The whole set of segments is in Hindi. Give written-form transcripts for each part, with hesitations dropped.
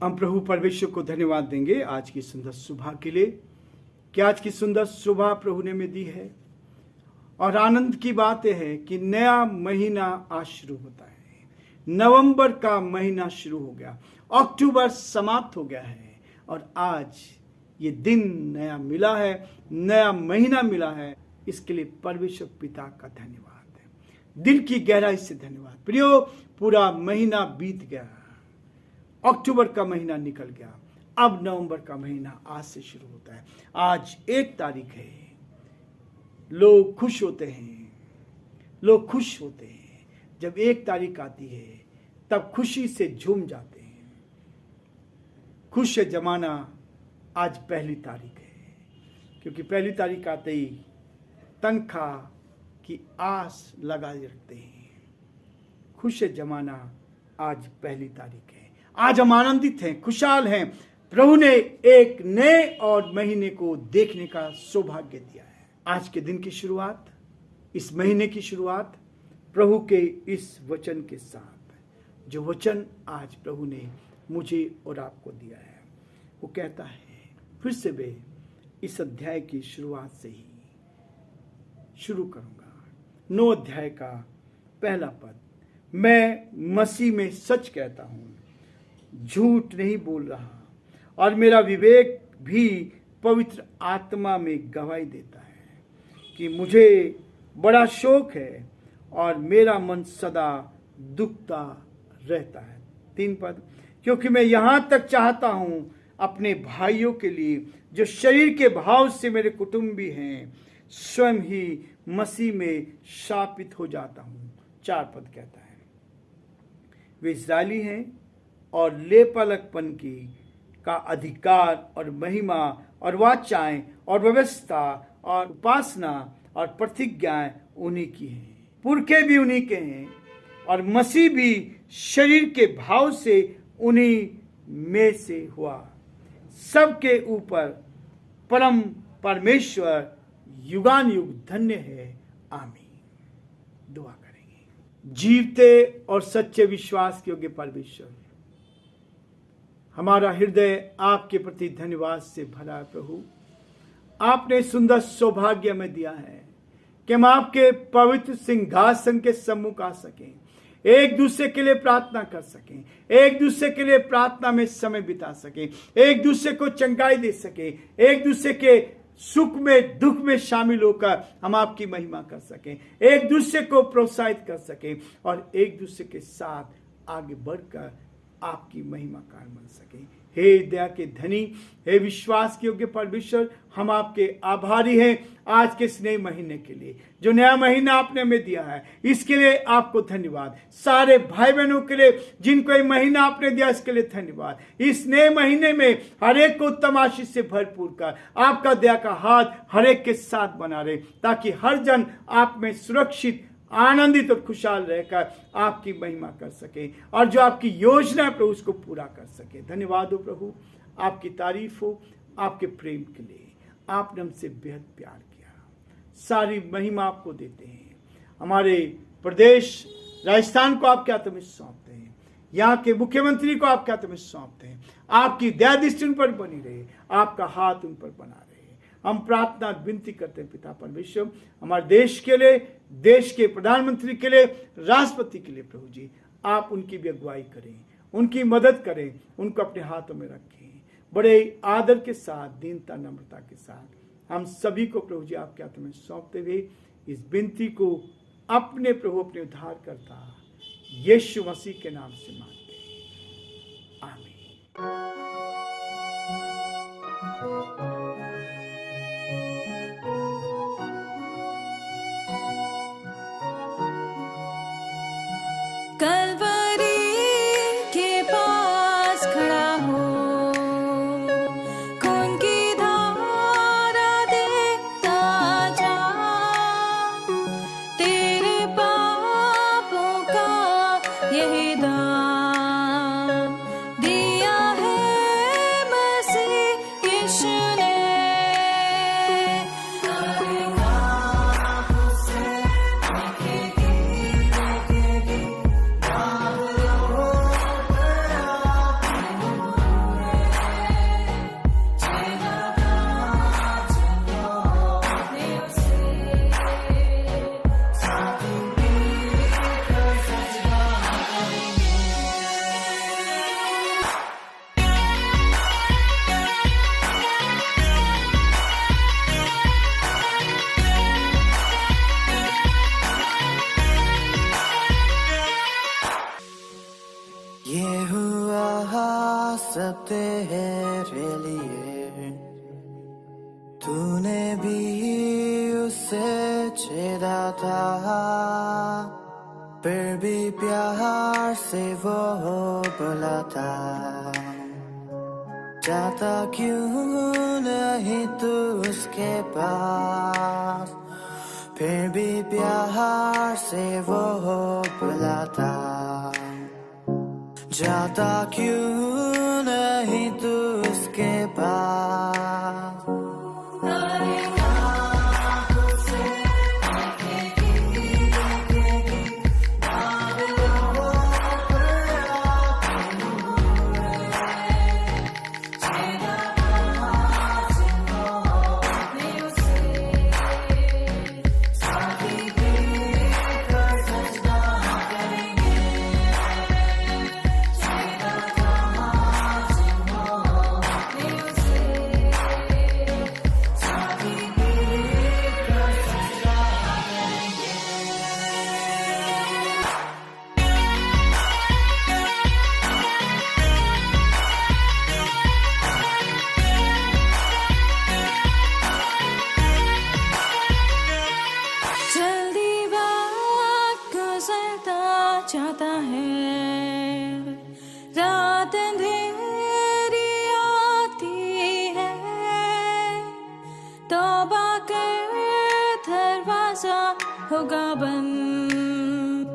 हम प्रभु परमेश्वर को धन्यवाद देंगे आज की सुंदर सुबह के लिए कि आज की सुंदर सुबह प्रभु ने में दी है। और आनंद की बात यह है कि नया महीना आज शुरू होता है। नवंबर का महीना शुरू हो गया, अक्टूबर समाप्त हो गया है और आज ये दिन नया मिला है, नया महीना मिला है। इसके लिए परमेश्वर पिता का धन्यवाद है, दिल की गहराई से धन्यवाद। प्रियो, पूरा महीना बीत गया, अक्टूबर का महीना निकल गया, अब नवंबर का महीना आज से शुरू होता है। आज 1 तारीख है। लोग खुश होते हैं, लोग खुश होते हैं। जब 1 तारीख आती है तब खुशी से झूम जाते हैं। खुश है जमाना, आज 1 तारीख है, क्योंकि 1 तारीख आते ही तनख्वाह की आस लगाए रखते हैं। खुश है जमाना, आज 1 तारीख है। आज हम आनंदित हैं, खुशहाल हैं। प्रभु ने एक नए और महीने को देखने का सौभाग्य दिया है। आज के दिन की शुरुआत, इस महीने की शुरुआत प्रभु के इस वचन के साथ, जो वचन आज प्रभु ने मुझे और आपको दिया है। वो कहता है, फिर से मैं इस अध्याय की शुरुआत से ही शुरू करूंगा। 9 अध्याय का पहला पद, मैं मसीह में सच कहता हूं, झूठ नहीं बोल रहा, और मेरा विवेक भी पवित्र आत्मा में गवाही देता है कि मुझे बड़ा शोक है और मेरा मन सदा दुखता रहता है। 3 पद, क्योंकि मैं यहां तक चाहता हूं अपने भाइयों के लिए जो शरीर के भाव से मेरे कुटुंबी हैं, स्वयं ही मसीह में शापित हो जाता हूं। 4 पद कहता है, वे इस्राएली हैं और लेपालकपन की का अधिकार और महिमा और वाचाएं और व्यवस्था और उपासना और प्रतिज्ञाएं उन्हीं की हैं। पुरखे भी उन्हीं के हैं और मसीह भी शरीर के भाव से उन्हीं में से हुआ। सबके ऊपर परम परमेश्वर युगान युग धन्य है। आमीन। दुआ करेंगे। जीवते और सच्चे विश्वास के योग्य परमेश्वर, हमारा हृदय आपके प्रति धन्यवाद से भरा है। प्रभु, आपने सुंदर सौभाग्य में दिया है कि हम आपके पवित्र सिंहासन के सम्मुख आ सकें, एक दूसरे के लिए प्रार्थना कर सकें, एक दूसरे के लिए प्रार्थना में समय बिता सकें, एक दूसरे को चंगाई दे सकें, एक दूसरे के सुख में दुख में शामिल होकर हम आपकी महिमा कर सकें, एक दूसरे को प्रोत्साहित कर सकें और एक दूसरे के साथ आगे बढ़कर आपकी महिमा कारण बन सके। हे दया के धनी, हे विश्वास के योग्य परमेश्वर, हम आपके आभारी हैं आज के इस नए महीने के लिए, जो नया महीना आपने हमें दिया है। इसके लिए आपको धन्यवाद। सारे भाई बहनों के लिए जिनको ये महीना आपने दिया, इसके लिए धन्यवाद। इस नए महीने में हर एक को उत्तम आशीष से भरपूर कर आपका दया का हाथ हर एक के साथ बना रहे, ताकि हर जन आप में सुरक्षित, आनंदित और खुशहाल रहकर आपकी महिमा कर सके और जो आपकी योजना है प्रभु उसको पूरा कर सके। धन्यवाद हो प्रभु, आपकी तारीफ हो आपके प्रेम के लिए। आपने हमसे बेहद प्यार किया। सारी महिमा आपको देते हैं। हमारे प्रदेश राजस्थान को आपके हाथों में सौंपते हैं, यहाँ के मुख्यमंत्री को आपके हाथों में सौंपते हैं। आपकी दया दृष्टि उन पर बनी रहे, आपका हाथ उन पर बना रहे। हम प्रार्थना विनती करते हैं पिता परमेश्वर, हमारे देश के लिए, देश के प्रधानमंत्री के लिए, राष्ट्रपति के लिए प्रभु जी, आप उनकी भी अगुवाई करें, उनकी मदद करें, उनको अपने हाथों में रखें। बड़े आदर के साथ, दीनता नम्रता के साथ हम सभी को प्रभु जी आपके हाथों में सौंपते हुए इस विनती को अपने प्रभु, अपने उद्धारकर्ता यीशु मसीह के नाम से मांगते हैं। आमीन। कलवरी के पास खड़ा हो, खून की धारा देखता जा, तेरे पापों का यही दाम दिया है तेरे लिए। तूने भी उसे छेड़ा था, फिर भी प्यार से वो बोला था। जाता क्यों नहीं तू उसके पास, फिर भी प्यार से वो बुलाता। जाता क्यों नहीं तू उसके पास। जाता है, रात अंधेरी आती है, तौबा कर दरवाजा होगा बंद,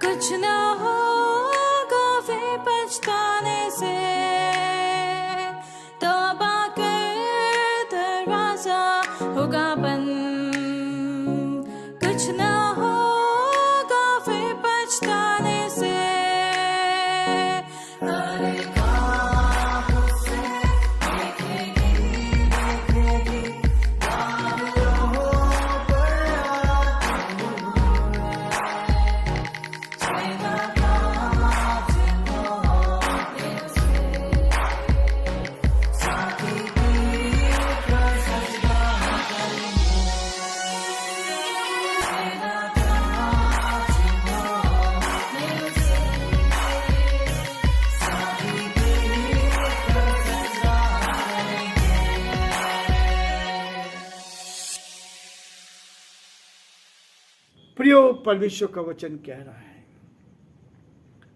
कुछ ना होगा वे पछताने से। तौबा कर दरवाजा होगा बंद, कुछ ना होगा वे पछताने से। प्रियो, परमेश्वर का वचन कह रहा है,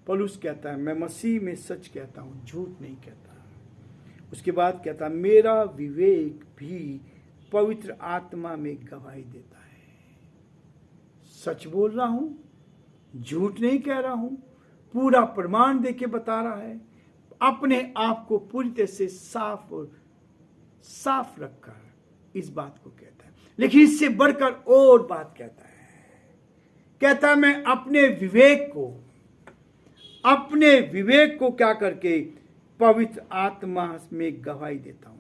पौलुस कहता है मैं मसीह में सच कहता हूं, झूठ नहीं कहता। उसके बाद कहता है मेरा विवेक भी पवित्र आत्मा में गवाही देता है। सच बोल रहा हूं, झूठ नहीं कह रहा हूं, पूरा प्रमाण देके बता रहा है। अपने आप को पूरी तरह से साफ रखकर इस बात को कहता है। लेकिन इससे बढ़कर और बात कहता है मैं अपने विवेक को क्या करके पवित्र आत्मा में गवाही देता हूं।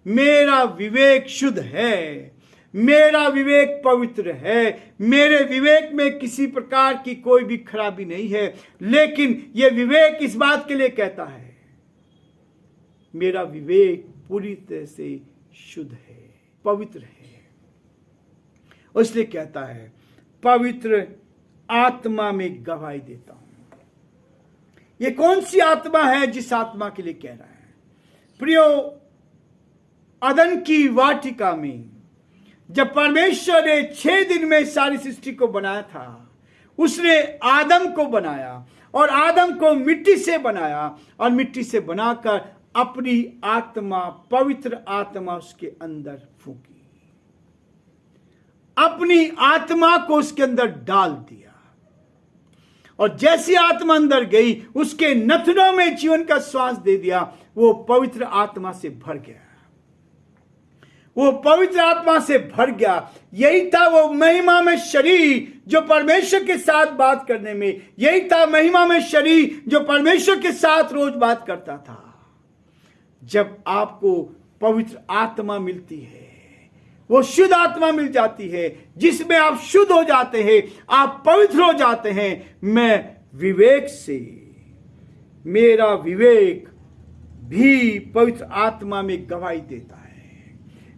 मेरा विवेक शुद्ध है, मेरा विवेक पवित्र है, मेरे विवेक में किसी प्रकार की कोई भी खराबी नहीं है। लेकिन यह विवेक इस बात के लिए कहता है मेरा विवेक पूरी तरह से शुद्ध है, पवित्र है। इसलिए कहता है पवित्र आत्मा में गवाही देता हूं। ये कौन सी आत्मा है जिस आत्मा के लिए कह रहा है? प्रियो, अदन की वाटिका में जब परमेश्वर ने 6 दिन में सारी सृष्टि को बनाया था, उसने आदम को बनाया और आदम को मिट्टी से बनाया और मिट्टी से बनाकर अपनी आत्मा, पवित्र आत्मा उसके अंदर फूंकी, अपनी आत्मा को उसके अंदर डाल दिया। और जैसी आत्मा अंदर गई, उसके नथनों में जीवन का श्वास दे दिया। वो पवित्र आत्मा से भर गया, वो पवित्र आत्मा से भर गया। यही था वो महिमा में शरीर जो परमेश्वर के साथ बात करने में, यही था महिमा में शरीर जो परमेश्वर के साथ रोज बात करता था। जब आपको पवित्र आत्मा मिलती है, वो शुद्ध आत्मा मिल जाती है जिसमें आप शुद्ध हो जाते हैं, आप पवित्र हो जाते हैं। मैं विवेक से, मेरा विवेक भी पवित्र आत्मा में गवाही देता है।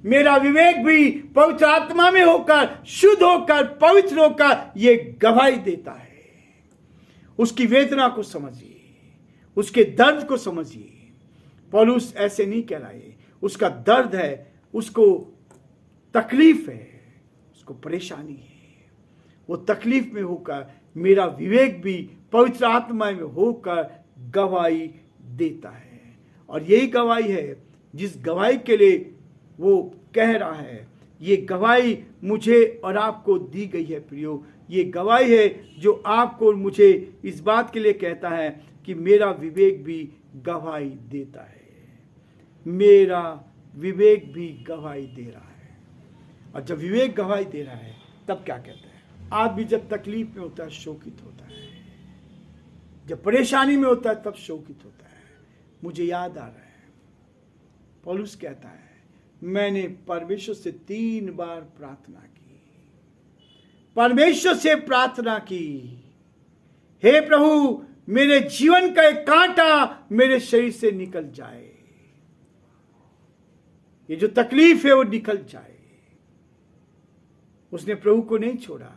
मेरा विवेक भी पवित्र आत्मा में होकर, शुद्ध होकर, पवित्र होकर ये गवाही देता है। उसकी वेदना को समझिए, उसके दर्द को समझिए। पौलुस ऐसे नहीं कह रहा है, उसका दर्द है, उसको तकलीफ है, उसको परेशानी है। वो तकलीफ में होकर मेरा विवेक भी पवित्र आत्मा में होकर गवाही देता है। और यही गवाही है जिस गवाही के लिए वो कह रहा है। ये गवाही मुझे और आपको दी गई है प्रियो। ये गवाही है जो आपको और मुझे इस बात के लिए कहता है कि मेरा विवेक भी गवाही देता है। मेरा विवेक भी गवाही दे रहा है। और जब विवेक गवाही दे रहा है तब क्या कहता है? आदमी जब तकलीफ में होता है शोकित होता है, जब परेशानी में होता है तब शोकित होता है। मुझे याद आ रहा है, पौलुस कहता है मैंने परमेश्वर से 3 बार प्रार्थना की, परमेश्वर से प्रार्थना की, हे प्रभु मेरे जीवन का एक कांटा मेरे शरीर से निकल जाए, ये जो तकलीफ है वो निकल जाए। उसने प्रभु को नहीं छोड़ा,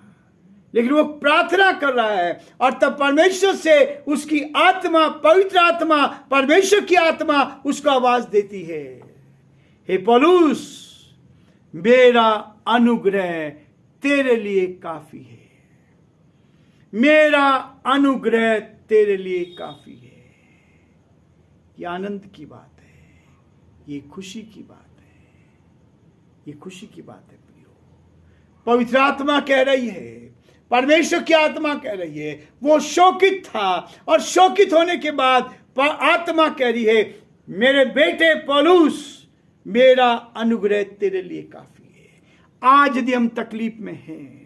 लेकिन वो प्रार्थना कर रहा है और तब परमेश्वर से उसकी आत्मा, पवित्र आत्मा, परमेश्वर की आत्मा उसको आवाज देती है, हे पौलुस मेरा अनुग्रह तेरे लिए काफी है, मेरा अनुग्रह तेरे लिए काफी है। ये आनंद की बात है, ये खुशी की बात है, ये खुशी की बात है प्रियो। पवित्र आत्मा कह रही है, परमेश्वर की आत्मा कह रही है, वो शोकित था और शोकित होने के बाद आत्मा कह रही है मेरे बेटे पौलुस मेरा अनुग्रह तेरे लिए काफी है। आज यदि हम तकलीफ में हैं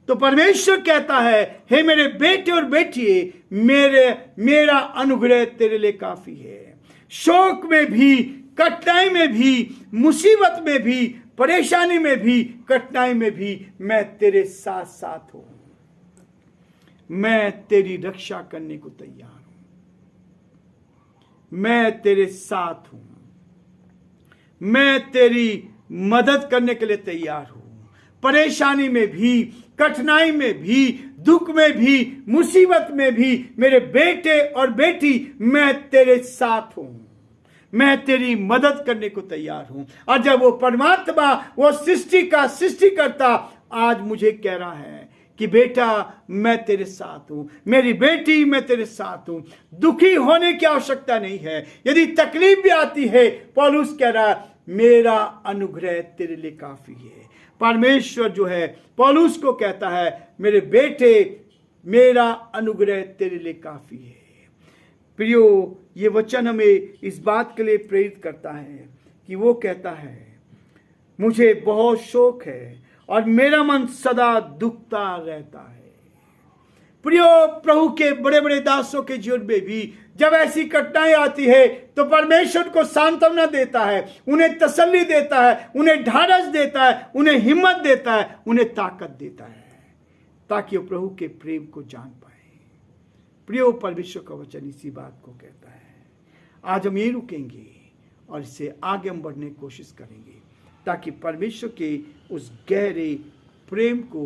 तो परमेश्वर कहता है हे मेरे बेटे और बेटी मेरा अनुग्रह तेरे लिए काफी है। शोक में भी, कठिनाई में भी, मुसीबत में भी, परेशानी में भी, कठिनाई में भी मैं तेरे साथ साथ हूं। मैं तेरी रक्षा करने को तैयार हूं, मैं तेरे साथ हूं, मैं तेरी मदद करने के लिए तैयार हूं। परेशानी में भी, कठिनाई में भी, दुख में भी, मुसीबत में भी मेरे बेटे और बेटी मैं तेरे साथ हूं, मैं तेरी मदद करने को तैयार हूं। और जब वो परमात्मा, वो सृष्टि का सृष्टिकर्ता आज मुझे कह रहा है कि बेटा मैं तेरे साथ हूं, मेरी बेटी मैं तेरे साथ हूं, दुखी होने की आवश्यकता नहीं है। यदि तकलीफ भी आती है, पौलुस कह रहा है मेरा अनुग्रह तेरे लिए काफी है। परमेश्वर जो है पौलुस को कहता है मेरे बेटे मेरा अनुग्रह तेरे लिए काफी है। प्रियो, ये वचन हमें इस बात के लिए प्रेरित करता है कि वो कहता है मुझे बहुत शोक है और मेरा मन सदा दुखता रहता है। प्रियो, प्रभु के बड़े बड़े दासों के जीवन में भी जब ऐसी घटनाएं आती है तो परमेश्वर को सांत्वना देता है, उन्हें तसल्ली देता है, उन्हें ढाढ़स देता है, उन्हें हिम्मत देता है, उन्हें ताकत देता है ताकि वो प्रभु के प्रेम को जान पाए। प्रियो, परमेश्वर का वचन इसी बात को कहता है। आज हम यही रुकेंगे और इससे आगे हम बढ़ने की कोशिश करेंगे ताकि परमेश्वर के उस गहरे प्रेम को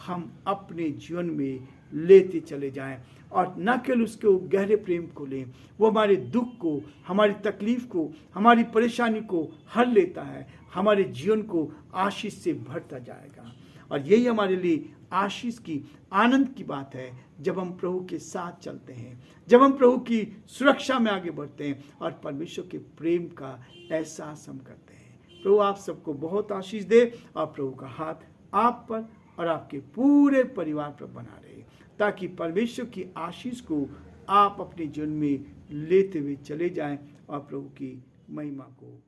हम अपने जीवन में लेते चले जाएं और न केवल उसके गहरे प्रेम को लें, वो हमारे दुख को, हमारी तकलीफ को, हमारी परेशानी को हर लेता है, हमारे जीवन को आशीष से भरता जाएगा। और यही हमारे लिए आशीष की, आनंद की बात है जब हम प्रभु के साथ चलते हैं, जब हम प्रभु की सुरक्षा में आगे बढ़ते हैं और परमेश्वर के प्रेम का एहसास हम करते हैं। प्रभु आप सबको बहुत आशीष दे और प्रभु का हाथ आप पर और आपके पूरे परिवार पर बना रहे ताकि परमेश्वर की आशीष को आप अपने जीवन में लेते हुए चले जाएं और प्रभु की महिमा को